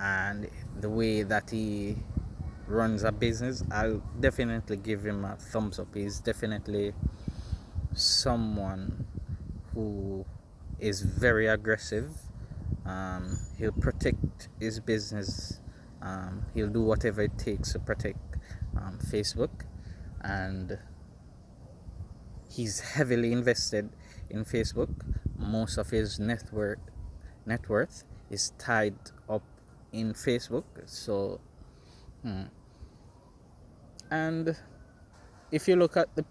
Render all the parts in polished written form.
And the way that he runs a business, I'll definitely give him a thumbs up. He's definitely someone who is very aggressive. He'll protect his business. He'll do whatever it takes to protect Facebook, and he's heavily invested in Facebook. Most of his net worth is tied up in Facebook. So, and if you look at the,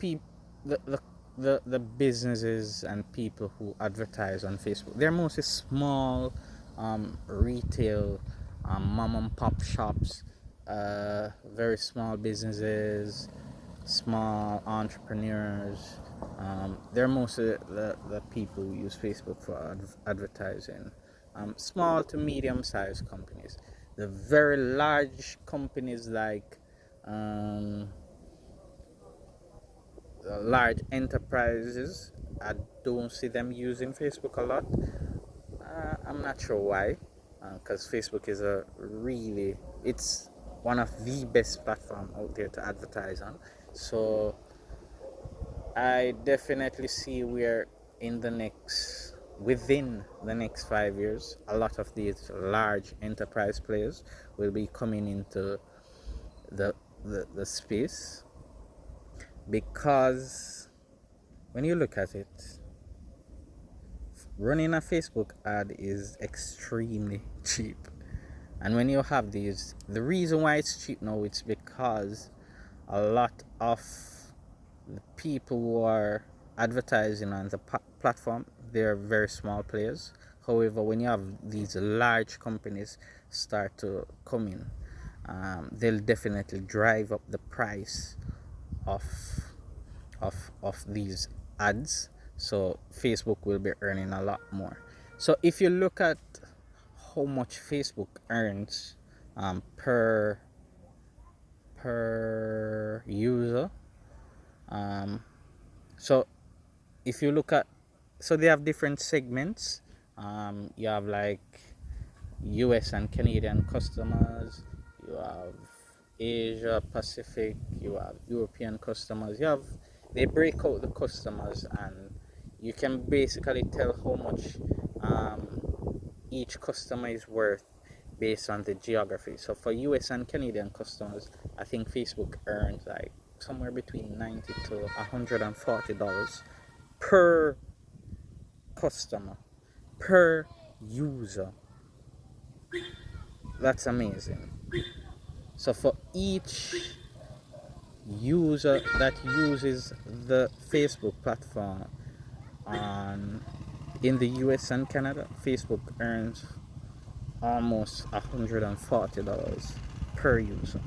the the businesses and people who advertise on Facebook, they're mostly small retail mom and pop shops, very small businesses, small entrepreneurs. They're mostly the people who use Facebook for advertising. Small to medium sized companies. The very large companies like large enterprises, I don't see them using Facebook a lot. I'm not sure why, because Facebook is it's one of the best platform out there to advertise on. So I definitely see where within the next 5 years, a lot of these large enterprise players will be coming into the the space, because when you look at it, running a Facebook ad is extremely cheap. And when you have these, the reason why it's cheap now, it's because a lot of the people who are advertising on the platform, they're very small players. However, when you have these large companies start to come in, they'll definitely drive up the price of these ads. So Facebook will be earning a lot more. So if you look at how much Facebook earns per user, so if you look at, so they have different segments. You have like US and Canadian customers, you have Asia Pacific, you have European customers, they break out the customers, and you can basically tell how much each customer is worth based on the geography. So for US and Canadian customers, I think Facebook earns like somewhere between $90 to $140 per customer, per user. That's amazing. So for each user that uses the Facebook platform in the US and Canada, Facebook earns almost $140 per user.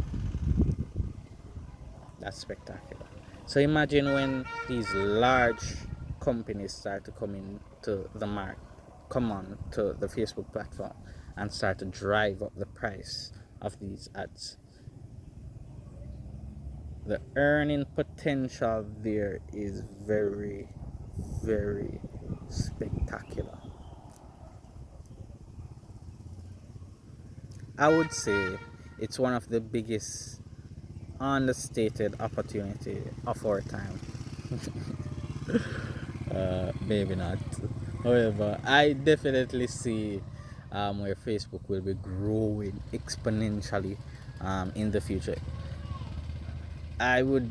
That's spectacular. So imagine when these large companies start to come on to the Facebook platform and start to drive up the price of these ads. The earning potential there is very, very spectacular. I would say it's one of the biggest understated opportunity of our time. Maybe not. However, I definitely see where Facebook will be growing exponentially in the future. I would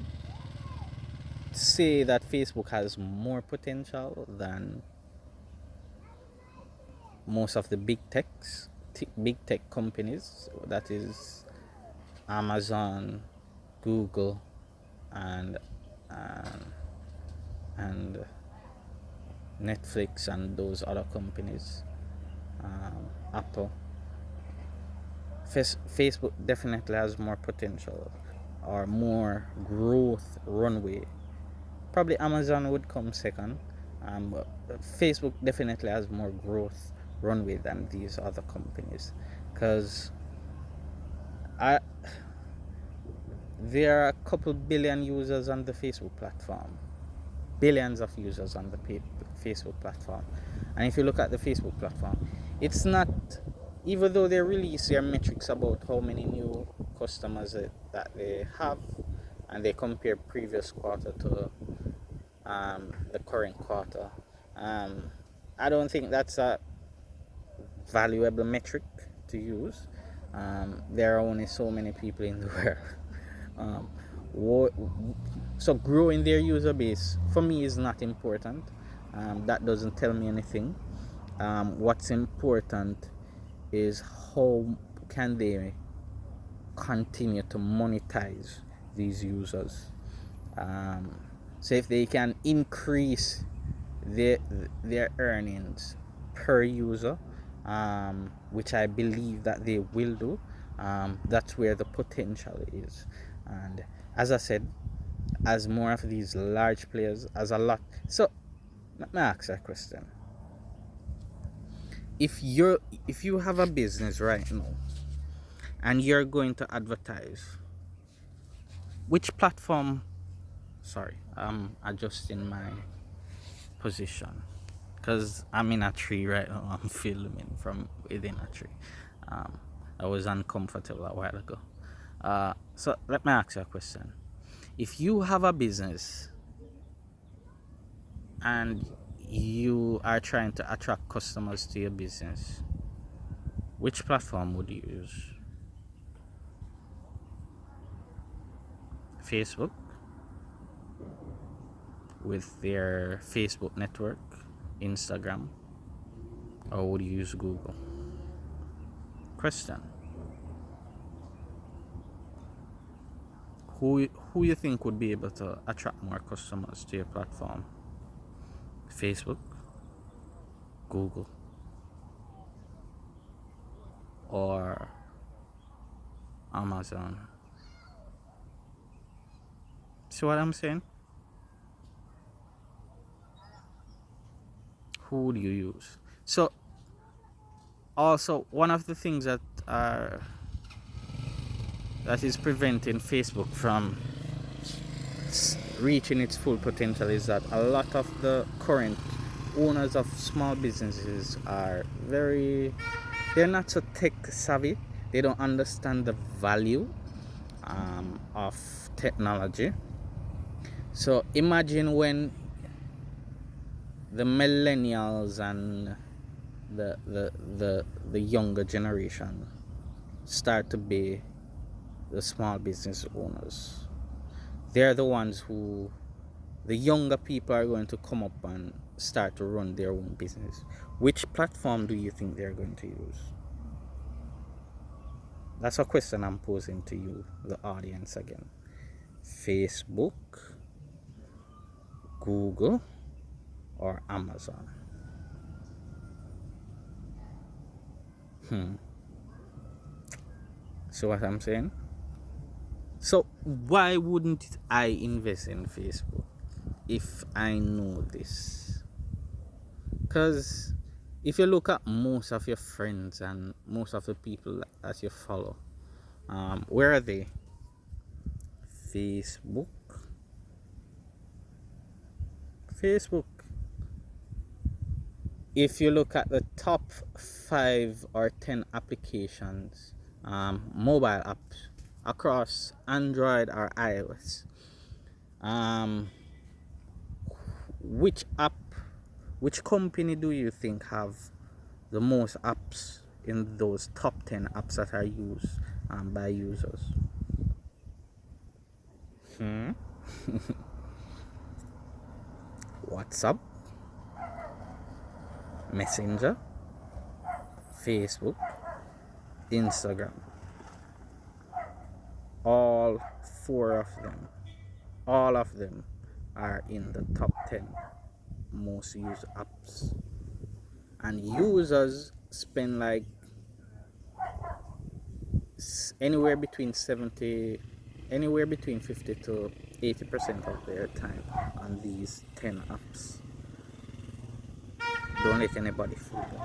say that Facebook has more potential than most of the big tech companies. That is Amazon, Google, and and Netflix and those other companies, Apple. Facebook definitely has more potential or more growth runway. Probably Amazon would come second, but Facebook definitely has more growth runway than these other companies, because there are a couple billion users on the Facebook platform, billions of users on the Facebook platform. And if you look at the Facebook platform, it's not, even though they release their metrics about how many new customers that they have, and they compare previous quarter to the current quarter, I don't think that's a valuable metric to use. There are only so many people in the world. So growing their user base for me is not important. That doesn't tell me anything. What's important is how can they continue to monetize these users. So if they can increase their earnings per user, which I believe that they will do, that's where the potential is. And as I said, as more of these large players, as a lot. So let me ask you a question. If you have a business right now and you're going to advertise, which platform, sorry, I'm adjusting my position because I'm in a tree right now. I'm filming from within a tree. I was uncomfortable a while ago. So let me ask you a question. If you have a business and you are trying to attract customers to your business, which platform would you use? Facebook, with their Facebook network, Instagram, or would you use Google? Question. Who you think would be able to attract more customers to your platform? Facebook, Google, or Amazon? See what I'm saying? Who would you use? So also one of the things that is preventing Facebook from reaching its full potential is that a lot of the current owners of small businesses they're not so tech savvy. They don't understand the value of technology. So imagine when the millennials and the younger generation start to be the small business owners. They're the ones who the younger people are going to come up and start to run their own business. Which platform do you think they're going to use? That's a question I'm posing to you, the audience, again. Facebook, Google, or Amazon? See what I'm saying? So why wouldn't I invest in Facebook if I know this? Because if you look at most of your friends and most of the people that you follow, where are they? Facebook. Facebook. If you look at the top 5 or 10 applications, mobile apps across Android or iOS, which company do you think have the most apps in those top 10 apps that are used by users? WhatsApp, Messenger, Facebook, Instagram. All 4 of them are in the top 10 most used apps, and users spend like anywhere between 50 to 80% of their time on these 10 apps. Don't let anybody fool them.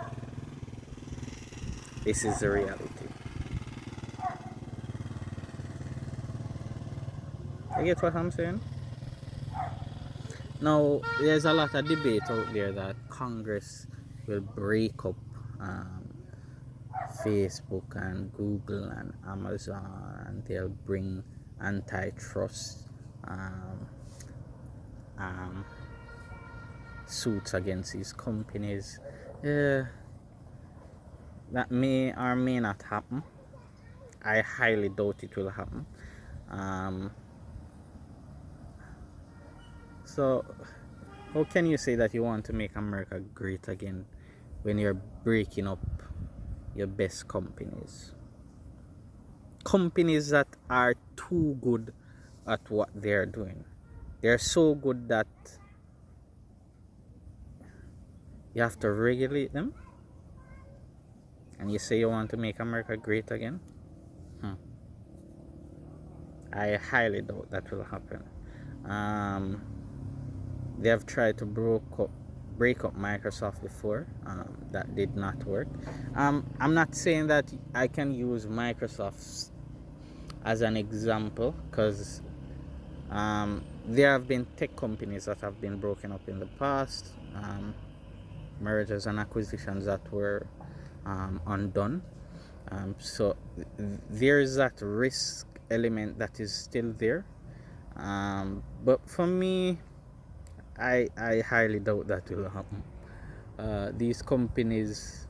This is the reality. You get what I'm saying? Now, there's a lot of debate out there that Congress will break up Facebook and Google and Amazon, and they'll bring antitrust suits against these companies. That may or may not happen. I highly doubt it will happen. So how can you say that you want to make America great again when you're breaking up your best companies? Companies that are too good at what they're doing. They're so good that you have to regulate them. And you say you want to make America great again? I highly doubt that will happen. They have tried to break up Microsoft before. That did not work. I'm not saying that I can use Microsoft as an example, because there have been tech companies that have been broken up in the past, mergers and acquisitions that were undone. So there's that risk element that is still there. But for me, I highly doubt that will happen. These companies,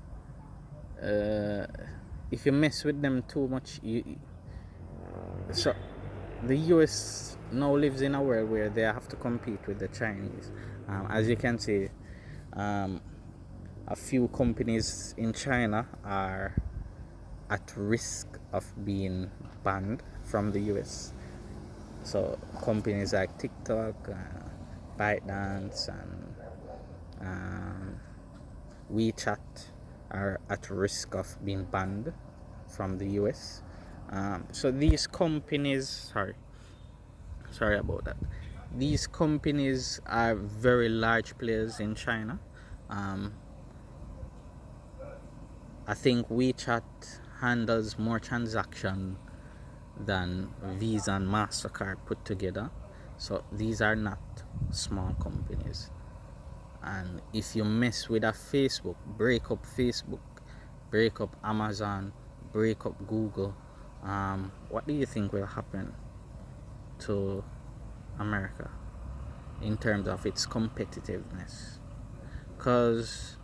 if you mess with them too much, so the US now lives in a world where they have to compete with the Chinese. As you can see, a few companies in China are at risk of being banned from the US. So companies like TikTok, ByteDance, and WeChat are at risk of being banned from the US. So these companies, sorry about that. These companies are very large players in China. I think WeChat handles more transaction than Visa and MasterCard put together. So these are not small companies. And if you mess with a Facebook, break up Facebook, break up Amazon, break up Google, what do you think will happen to America in terms of its competitiveness? Because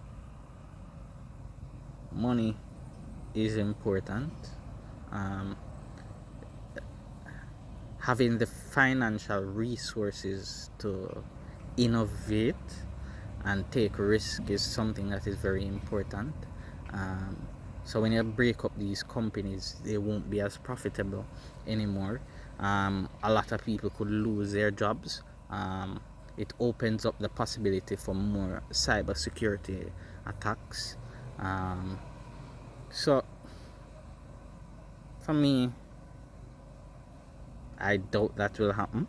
money is important. Having the financial resources to innovate and take risk is something that is very important. Um, so when you break up these companies, they won't be as profitable anymore. A lot of people could lose their jobs. It opens up the possibility for more cybersecurity attacks. So for me, I doubt that will happen.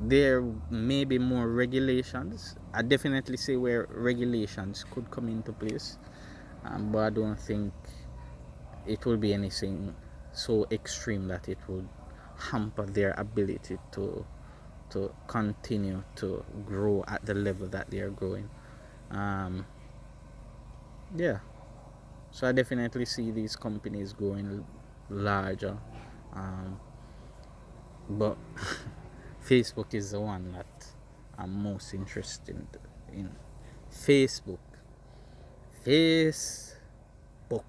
There may be more regulations. I definitely say where regulations could come into place, but I don't think it will be anything so extreme that it would hamper their ability to continue to grow at the level that they are growing. Um, yeah, so I definitely see these companies growing larger, but Facebook is the one that I'm most interested in. Facebook. Facebook.